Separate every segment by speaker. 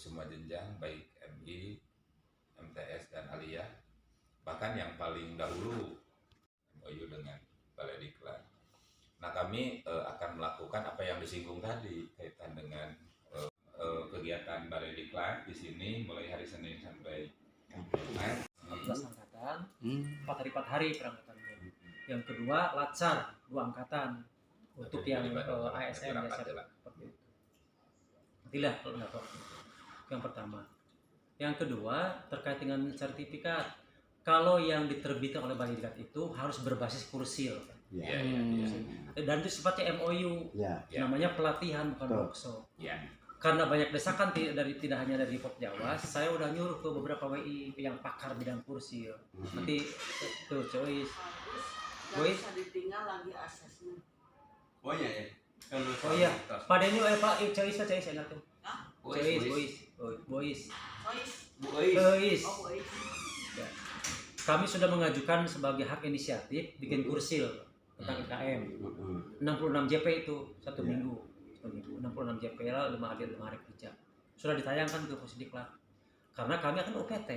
Speaker 1: semua jenjang baik MI, MTS dan Aliyah. Bahkan yang paling dahulu MOU dengan Balai Diklat. Nah, kami akan melakukan apa yang disinggung tadi kaitan dengan kegiatan Balai Diklat di sini mulai hari Senin sampai Jumat.
Speaker 2: 14 angkatan, 4 hari perangkatannya. Yang kedua Latsar 2 angkatan untuk yang ASN ya seperti itu. Itulah yang pertama. Yang kedua terkait dengan sertifikat. Kalau yang diterbitkan oleh Balai Diklat itu harus berbasis kursil. Dan itu sifatnya MOU. Namanya pelatihan bukan workshop. Karena banyak desakan tidak hanya dari Pokjawas, saya udah nyuruh ke beberapa WI yang pakar bidang kursil. Nanti tuh Cois.
Speaker 3: Bisa ditinggal lagi asesmen.
Speaker 4: Oh iya.
Speaker 2: Oh iya. Pada ini Pak Cois saya ngerti. Bois. Ya. Kami sudah mengajukan sebagai hak inisiatif bikin kursil tentang IKM. 66 JP itu satu minggu. 66 JP lah 5 hari kerja. Sudah ditayangkan ke Pusdiklat. Karena kami akan UPT.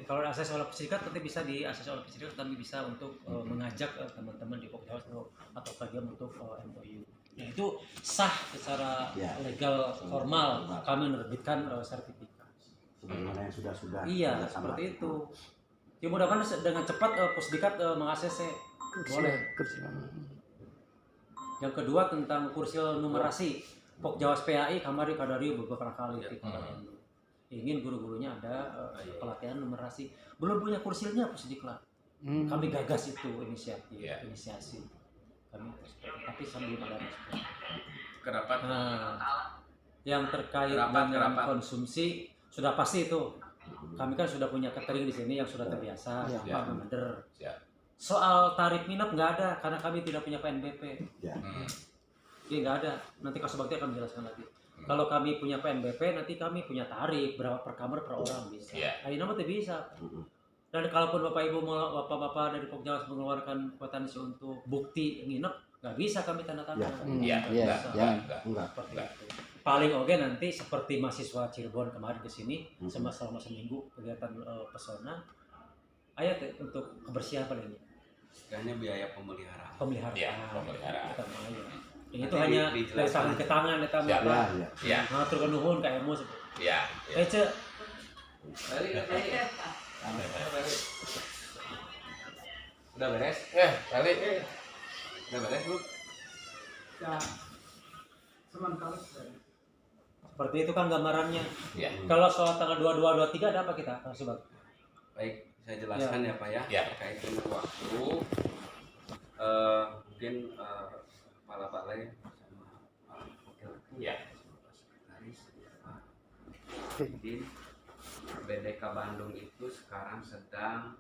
Speaker 2: Kalau akses oleh Pusdiklat nanti bisa diakses oleh Pusdiklat, kami bisa untuk mengajak teman-teman di Pokjawas atau bagian untuk MOU. Ya, itu sah secara legal formal kami menerbitkan sertifikat.
Speaker 5: Sebagaimana yang sudah.
Speaker 2: Iya, seperti itu. Ya mudah-mudahan dengan cepat Pusdiklat mengakses boleh. Yang kedua tentang kursil numerasi. Pokjawas PAI kemarin kadari beberapa kali ingin guru-gurunya ada pelatihan numerasi. Belum punya kursilnya Pusdiklat. Kami gagas itu inisiasi. Kami tapi sambil ada respon.
Speaker 4: Kenapa?
Speaker 2: Nah, yang terkait dengan konsumsi sudah pasti itu. Kami kan sudah punya catering di sini yang sudah terbiasa, bener. Soal tarif minap nggak ada karena kami tidak punya PNBP. Jadi nggak ada. Nanti Kasus Bakti akan menjelaskan lagi. Kalau kami punya PNBP, nanti kami punya tarif berapa per kamar per orang bisa. Ayo nama tuh bisa. Dan kalaupun bapak ibu mau bapak-bapak dari Pokjawas mengeluarkan kwitansi untuk bukti nginep, nggak bisa kami tanda tangan.
Speaker 5: Enggak.
Speaker 2: Paling oke nanti seperti mahasiswa Cirebon kemarin ke sini selama seminggu kegiatan pesona. Ayo untuk kebersihan pada ini.
Speaker 4: Setidaknya biaya pemeliharaan.
Speaker 1: Pemeliharaan.
Speaker 2: Itu hanya dari tangan ke tangan ngatur nuhun ka emo seperti. Cek.
Speaker 4: Udah beres?
Speaker 1: Balik.
Speaker 4: Udah beres, Bu?
Speaker 3: Ya. Sementara.
Speaker 2: Seperti itu kan gambarannya. Kalau soal tanggal 22 23 ada apa kita?
Speaker 4: Baik, saya jelaskan ya Pak ya. Terkait dengan waktu. Mungkin Kepala Balai bersama Wakil Sekretaris Pak Idin, BDK Bandung itu sekarang sedang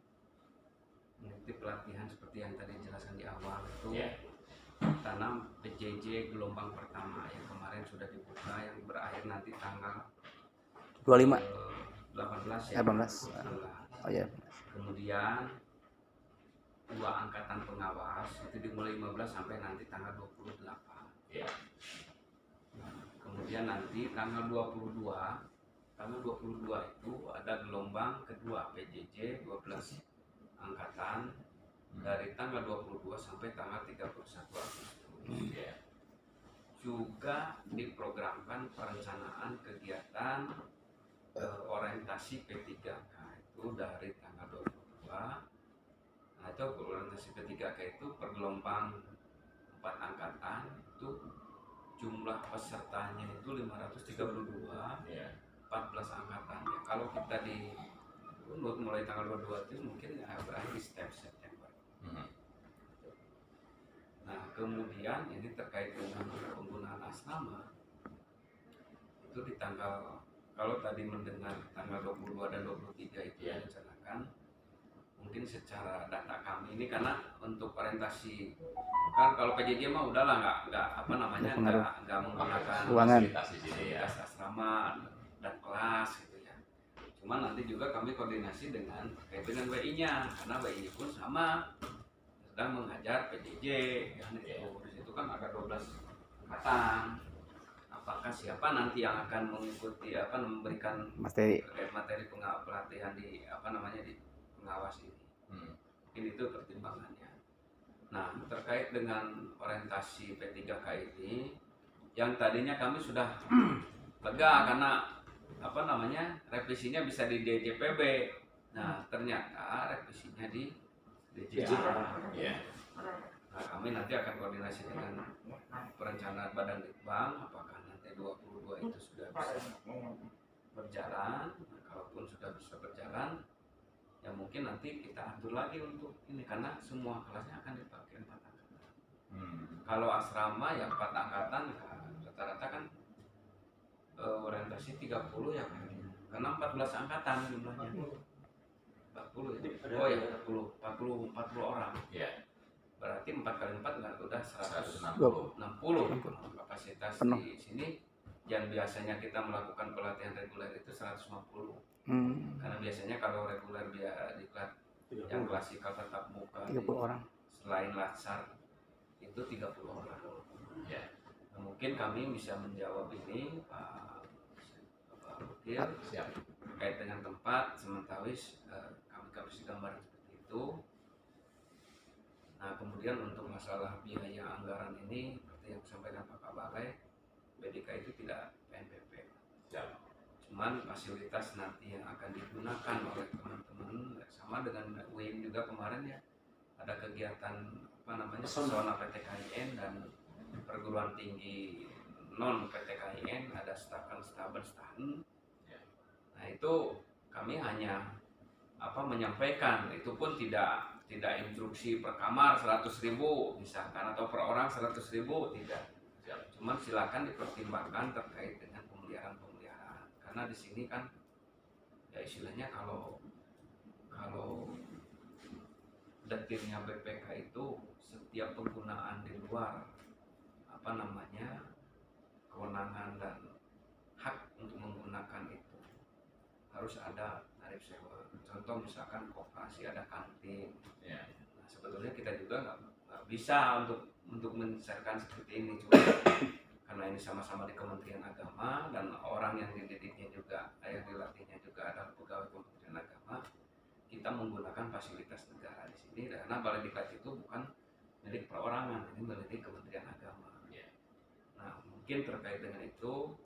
Speaker 4: mengikuti pelatihan seperti yang tadi dijelaskan di awal itu tanam PJJ gelombang pertama yang kemarin sudah dibuka yang berakhir nanti tanggal
Speaker 6: 25
Speaker 4: 18
Speaker 6: Oh iya.
Speaker 4: Kemudian 2 angkatan pengawas itu dimulai 15 sampai nanti tanggal 28. Kemudian nanti tanggal 22 itu ada gelombang kedua PJJ 12 angkatan dari tanggal 22 sampai tanggal 31 Agustus. Juga diprogramkan perencanaan kegiatan orientasi P3K itu dari tanggal 22. Nah, itu orientasi P3K itu pergelombang 4 angkatan itu jumlah pesertanya itu 532, 14 angkatan. Ya, kalau kita di mulai tanggal 22 itu mungkin berakhir di September. Nah, kemudian ini terkait dengan penggunaan asrama itu di tanggal, kalau tadi mendengar tanggal 22 dan 23 itu direncanakan, mungkin secara data kami ini karena untuk orientasi kan kalau PJJ mah udahlah nggak menggunakan fasilitas asrama dan kelas gitu ya. Cuma nanti juga kami koordinasi dengan WI-nya karena WI pun sama sedang mengajar PJJ kan itu. Di situ kan ada 12 angkatan. Apa apakah siapa nanti yang akan mengikuti memberikan
Speaker 6: materi.
Speaker 4: terkait materi pelatihan di di pengawas ini. Mungkin itu pertimbangannya. Nah, terkait dengan orientasi P3K ini yang tadinya kami sudah lega karena revisinya bisa di DJPB. Nah, ternyata revisinya di DJA. Nah, kami nanti akan koordinasi dengan perencanaan Badan Litbang apakah nanti 22 itu sudah bisa berjalan. Nah, kalaupun sudah bisa berjalan, ya mungkin nanti kita atur lagi untuk ini karena semua kelasnya akan dipakai 4 angkatan. Kalau asrama ya 4 angkatan ya, rata-rata kan orientasi 30 ya karena 14 angkatan jumlahnya. 40 ya. Oh ya 40 orang.
Speaker 1: Ya.
Speaker 4: Berarti 4 kali 4 udah
Speaker 1: 160.
Speaker 4: 60 kapasitas
Speaker 6: Penuh.
Speaker 4: di sini. Yang biasanya kita melakukan pelatihan reguler itu 150. Karena biasanya kalau reguler dia diklat yang klasikal tetap muka
Speaker 6: 30 orang.
Speaker 4: selain latsar itu 30 orang.
Speaker 1: Ya.
Speaker 4: Nah, mungkin kami bisa menjawab ini Pak Bukir
Speaker 1: Siap.
Speaker 4: terkait dengan tempat sementawis kami kasih gambaran seperti itu. Nah, kemudian untuk masalah biaya anggaran ini seperti yang disampaikan Pak Kabalai, BDK itu tidak PNBP.
Speaker 1: Siap.
Speaker 4: Cuman fasilitas nanti yang akan digunakan oleh teman-teman sama dengan UIN juga kemarin ya ada kegiatan pesona PTKIN dan perguruan tinggi non PTKIN ada staben. Nah itu kami hanya menyampaikan, itu pun tidak instruksi per kamar 100.000 misalkan atau per orang 100.000 tidak. Cuman silakan dipertimbangkan terkait dengan pemeliharaan karena di sini kan ya istilahnya kalau detailnya BPK itu setiap penggunaan di luar kewenangan dan hak untuk menggunakan itu harus ada tarif sewa. Contoh misalkan koperasi ada kantin.
Speaker 1: Ya.
Speaker 4: Nah, sebetulnya kita juga nggak bisa untuk menyesuaikan seperti ini cuma karena ini sama-sama di Kementerian Agama dan orang yang dididiknya juga, yang dilatihnya juga adalah pegawai Kementerian Agama, kita menggunakan fasilitas negara di sini karena Balai Diklat itu bukan milik perorangan, ini milik Kementerian Agama. Nah, mungkin terkait dengan itu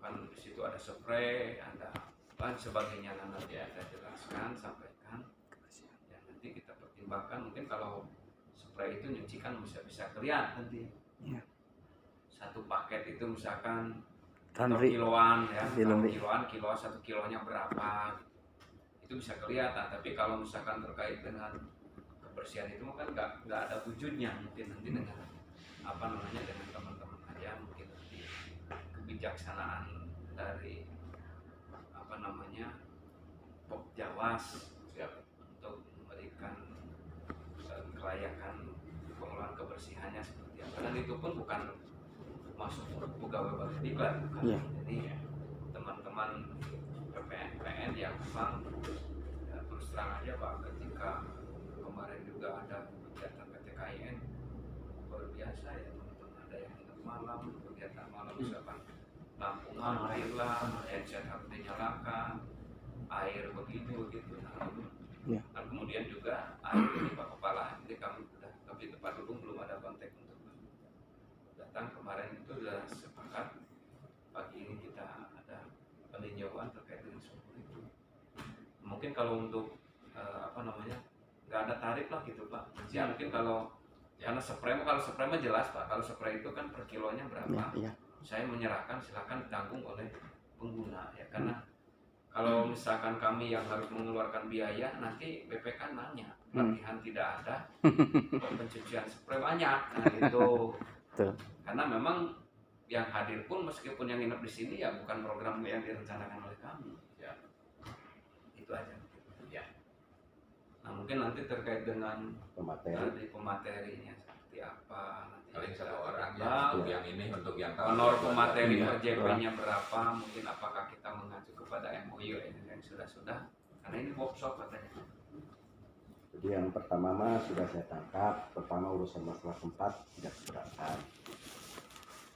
Speaker 4: kan di situ ada spray, ada sebagainya nanti kita jelaskan, sampaikan. Ya nanti kita pertimbangkan mungkin kalau spray itu nyuci kan bisa kelihatan nanti.
Speaker 6: Ya.
Speaker 4: Satu paket itu misalkan
Speaker 6: Kiloan.
Speaker 4: kiloan ya, kiloan 1 kilonya berapa itu bisa kelihatan. Tapi kalau misalkan terkait dengan kebersihan itu kan nggak ada wujudnya, mungkin nanti dengan dengan teman-teman aja mungkin nanti kebijaksanaan dari Pokjawas untuk memberikan kelayakan pengelolaan kebersihannya seperti apa, dan itu pun bukan masuk pegawai Balai Diklat bukan.
Speaker 6: Yeah.
Speaker 4: Jadi teman-teman PPN yang memang ya, terus terang aja Pak, ketika kemarin juga ada kegiatan PTKIN luar biasa ya teman-teman, ada yang nginep malam, kegiatan malam misalkan lampu mati lah, headset harus dinyalakan, air begitu.
Speaker 6: Yeah.
Speaker 4: Dan kemudian juga air di Pak Kepala, jadi kami sudah lebih tepat dulu belum ada kontak untuk datang. Kemarin itu sudah sepakat pagi ini kita ada peninjauan terkait dengan sumur itu. Mungkin kalau untuk nggak ada tarif lah gitu Pak. Ya, mungkin kalau karena spray mah jelas Pak. Kalau spray itu kan per kilonya berapa?
Speaker 6: Ya.
Speaker 4: Saya menyerahkan, silakan ditanggung oleh pengguna ya, karena kalau misalkan kami yang harus mengeluarkan biaya, nanti BPK nanya, latihan tidak ada, pencucian spray banyak, nah itu.
Speaker 6: Betul.
Speaker 4: Karena memang yang hadir pun meskipun yang nginep di sini ya bukan program yang direncanakan oleh kami. Ya. Itu aja. Ya. Nah mungkin nanti terkait dengan pematerinya seperti apa.
Speaker 1: Paling satu orang ya untuk yang ini, untuk yang
Speaker 4: honor pemateri per JP-nya berapa, mungkin apakah kita mengacu kepada MOU yang sudah, karena ini workshop katanya.
Speaker 5: Jadi yang pertama sudah saya tangkap. Pertama urusan masalah tempat tidak keberatan.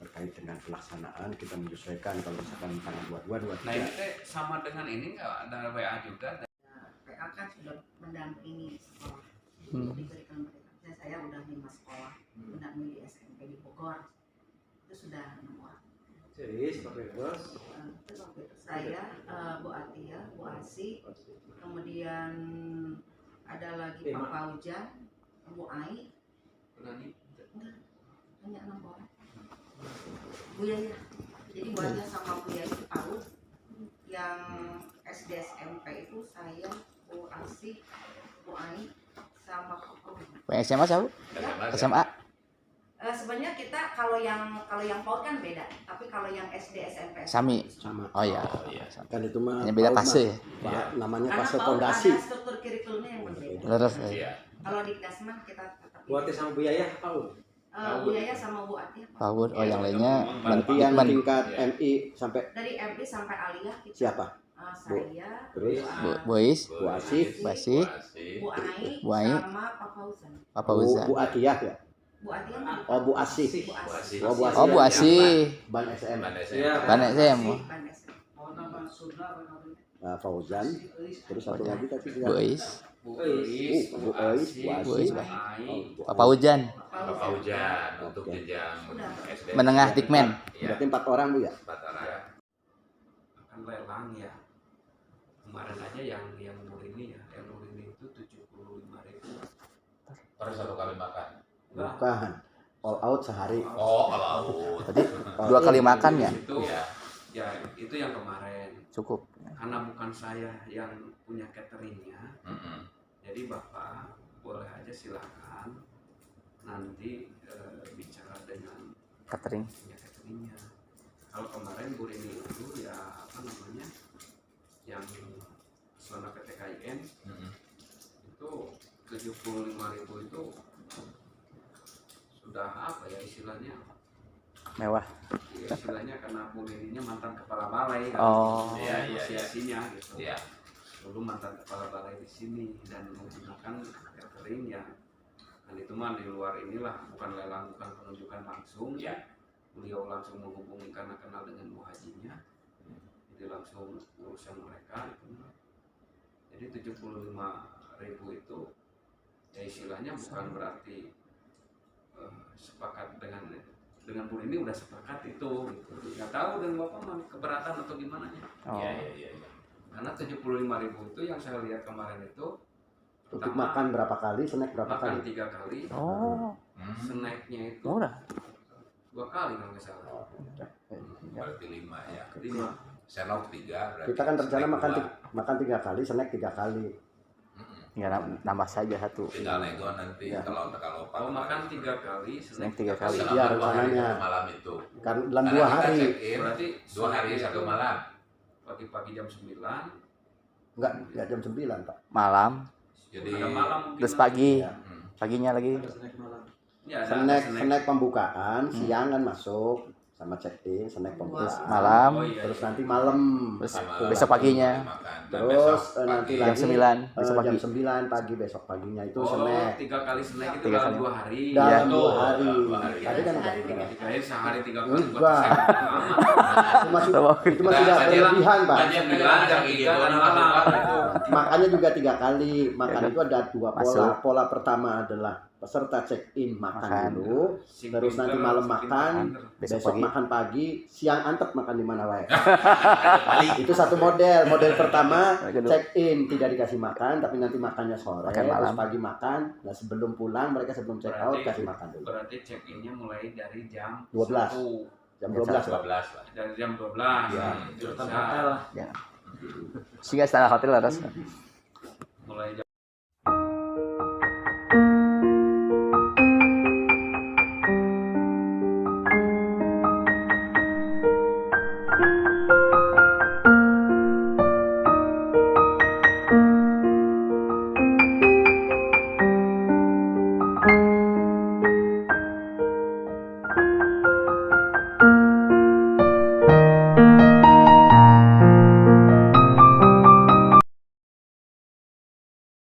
Speaker 5: terkait dengan pelaksanaan kita menyesuaikan kalau misalkan tanggal 22,
Speaker 4: Nah ini
Speaker 5: 23.
Speaker 4: teh sama dengan ini nggak ada WA juga?
Speaker 7: PA kan sudah mendampingi sekolah, diberikan mereka. Saya udah 5 sekolah, mendampingi di SMP di Bogor, itu sudah 6 orang.
Speaker 2: Serius pakai bos?
Speaker 7: Terus waktu itu saya, Bu Atia, Bu Asi, kemudian ada lagi Pak Paujan, Bu Ai, hanya 6 orang. Bu Yaya, jadi Bu Yaya sama Bu Yaya itu tahu. Yang SD SMP itu saya, Bu Asi, Bu Ai, sama Pak Paujan.
Speaker 6: SMA siapa? SMA.
Speaker 7: Sebenarnya kita kalau yang PAUD kan beda, tapi kalau yang SD SMP
Speaker 6: Sami.
Speaker 5: Sama.
Speaker 6: Oh ya.
Speaker 5: Kan itu mah
Speaker 6: Hanya beda
Speaker 5: PAUD
Speaker 6: fase.
Speaker 5: mah, Pak, namanya
Speaker 7: karena
Speaker 5: fase
Speaker 7: PAUD
Speaker 5: fondasi.
Speaker 7: ada struktur kurikulumnya yang berbeda.
Speaker 6: Terus
Speaker 1: Iya.
Speaker 7: Kalau di Dasman kita tetap
Speaker 2: Buatnya sama Bu Yaya, Paul.
Speaker 7: Bu Yaya sama Bu Atia.
Speaker 6: Power. Oh yang lainnya
Speaker 5: Nanti yang
Speaker 6: Dikmen.
Speaker 5: tingkat MI sampai
Speaker 7: Dari MD sampai Aliyah kita.
Speaker 5: siapa?
Speaker 7: Saya,
Speaker 5: Terus
Speaker 6: Boys,
Speaker 5: Bu Asif,
Speaker 6: Basi,
Speaker 7: Bu Ai,
Speaker 6: Bu Ai.
Speaker 7: sama Pak Fauzan.
Speaker 6: Papa
Speaker 5: Bu
Speaker 6: Uzan.
Speaker 5: Atiah ya.
Speaker 7: Bu Atia mana?
Speaker 5: Oh Bu Asif.
Speaker 7: Bu Asi.
Speaker 5: Oh, Bu Asi.
Speaker 6: Oh Bu Asi.
Speaker 5: Ban SM.
Speaker 1: Ban SM.
Speaker 2: Iya.
Speaker 6: Ban SM.
Speaker 7: Ban SM.
Speaker 5: Fauzan. Terus satu lagi tadi siapa?
Speaker 6: Boys,
Speaker 4: Bu
Speaker 5: Bu
Speaker 4: Eis,
Speaker 5: Bu
Speaker 4: Bu
Speaker 5: Ais,
Speaker 4: Asi,
Speaker 5: Bu
Speaker 6: Bu
Speaker 5: Asif.
Speaker 6: Ais,
Speaker 4: Ai,
Speaker 5: Oh,
Speaker 6: Papa Ujan.
Speaker 1: Bapak Hujan untuk jenjang SD.
Speaker 6: Menengah Dikmen.
Speaker 1: Iya,
Speaker 5: Berarti 4 orang Bu ya?
Speaker 1: 4 orang.
Speaker 4: akan lelang ya. Kemarin aja yang ini ya, yang ini itu 75.000.
Speaker 1: Per satu kali makan.
Speaker 5: Bukan. All out sehari.
Speaker 1: Oh, kalau
Speaker 6: Tadi 2 kali makan ya?
Speaker 4: Itu
Speaker 1: Iya.
Speaker 4: ya itu yang kemarin.
Speaker 6: Cukup.
Speaker 4: Karena bukan saya yang punya cateringnya,
Speaker 1: Mm-mm.
Speaker 4: jadi Bapak boleh aja silakan nanti bicara dengan
Speaker 6: Catering.
Speaker 4: punya cateringnya. Kalau kemarin Bu Rini itu ya apa namanya yang selama PTKIN
Speaker 1: Mm-mm.
Speaker 4: itu 75.000 itu sudah apa ya istilahnya?
Speaker 6: Mewah.
Speaker 4: Ya, istilahnya karena Bu Rininya mantan kepala balai kan,
Speaker 6: Oh.
Speaker 1: Iya, iya,
Speaker 4: asosiasinya gitu.
Speaker 1: Iya.
Speaker 4: Dulu mantan kepala balai di sini dan menggunakan catering ya, dan itu mah di luar inilah, bukan lelang, bukan penunjukan langsung.
Speaker 1: Ya.
Speaker 4: Beliau langsung menghubungi karena kenal dengan Bu Hajinya, jadi langsung urusan mereka itu. Jadi 75.000 itu ya istilahnya bukan berarti sepakat dengan Bu Rini udah sepakat itu gitu. Nggak tahu dan Bapak mah keberatan atau gimana ya.
Speaker 6: Oh.
Speaker 1: Iya, iya, iya.
Speaker 4: Karena 75.000 itu yang saya lihat kemarin itu
Speaker 5: Untuk
Speaker 4: pertama,
Speaker 5: makan berapa kali, snack berapa
Speaker 4: makan
Speaker 5: kali?
Speaker 4: 3 kali,
Speaker 6: Oh.
Speaker 4: snacknya itu
Speaker 6: Murah.
Speaker 4: 2 kali kalau nggak salah.
Speaker 1: Berarti 5 ya.
Speaker 4: 5.
Speaker 1: Senok 3 berarti.
Speaker 5: Kita kan rencana
Speaker 1: snack
Speaker 5: makan 3 kali, snack 3 kali.
Speaker 1: Mm-mm.
Speaker 6: Ya nambah saja satu.
Speaker 1: Tinggal nego nanti
Speaker 5: Ya.
Speaker 1: kalau
Speaker 4: Kalau makan 3 kali,
Speaker 6: Snack
Speaker 4: snack
Speaker 6: 3 kali.
Speaker 1: Selama
Speaker 5: Iya,
Speaker 1: 2 hari
Speaker 5: rencananya.
Speaker 1: 1 malam itu.
Speaker 5: Kan dalam
Speaker 1: Karena
Speaker 5: 2
Speaker 1: kita
Speaker 5: hari.
Speaker 1: check-in
Speaker 4: Berarti
Speaker 1: 2 hari
Speaker 4: snack
Speaker 1: 1
Speaker 4: itu
Speaker 1: malam.
Speaker 4: Pagi-pagi jam 9,
Speaker 5: Enggak jam 9, Pak.
Speaker 6: Malam,
Speaker 1: Jadi
Speaker 4: ada malam mungkin.
Speaker 6: terus pagi,
Speaker 5: Ya.
Speaker 6: paginya lagi.
Speaker 4: Ya, ada
Speaker 5: Snack pembukaan, siang kan masuk sama check-in, snack pembukaan.
Speaker 6: Malam,
Speaker 4: Oh, iya,
Speaker 5: Terus
Speaker 4: iya.
Speaker 5: nanti malam.
Speaker 6: terus
Speaker 1: sama
Speaker 6: besok paginya.
Speaker 1: makan. Dan
Speaker 5: Terus
Speaker 1: besok
Speaker 5: nanti
Speaker 1: pagi
Speaker 6: jam
Speaker 5: lagi
Speaker 6: 9 besok
Speaker 5: jam
Speaker 6: pagi.
Speaker 5: 9 pagi besok paginya itu
Speaker 4: Oh,
Speaker 5: snack.
Speaker 4: 3 kali snack itu
Speaker 6: 3
Speaker 4: dalam
Speaker 6: kali.
Speaker 4: 2 hari.
Speaker 5: Dalam
Speaker 6: Iya.
Speaker 5: 2 hari.
Speaker 1: Dua hari.
Speaker 5: Tadi kan
Speaker 7: Sehari
Speaker 5: udah.
Speaker 4: Dikirain sehari 3 kali buat
Speaker 5: Enggak.
Speaker 4: snack.
Speaker 5: Itu masih tidak berlebihan, Pak.
Speaker 1: Jam 9 jam 3 malam itu.
Speaker 5: Makannya juga 3 kali. Makan
Speaker 6: Ya,
Speaker 5: itu ada 2 pola.
Speaker 6: masuk.
Speaker 5: Pola pertama adalah peserta check-in makan
Speaker 6: Makan.
Speaker 5: dulu, terus nanti malam makan,
Speaker 6: Besok
Speaker 5: besok
Speaker 6: pagi.
Speaker 5: makan pagi, siang antep makan di mana wae. Itu satu model. Model pertama
Speaker 6: Kedua.
Speaker 5: check-in tidak dikasih makan, tapi nanti makannya sore,
Speaker 6: Makan malam.
Speaker 5: terus pagi makan. Nah sebelum pulang mereka sebelum check out
Speaker 4: Berarti-
Speaker 5: kasih makan dulu.
Speaker 4: Berarti check-innya mulai dari jam
Speaker 5: 12.
Speaker 4: 1.
Speaker 5: Jam 12 Pak.
Speaker 1: 12 lah.
Speaker 4: Dari jam 12.
Speaker 5: Ya.
Speaker 4: Itu
Speaker 2: Tetap
Speaker 4: bisa.
Speaker 2: hotel lah.
Speaker 6: Sehingga standar hotel harus.
Speaker 4: Mulai jam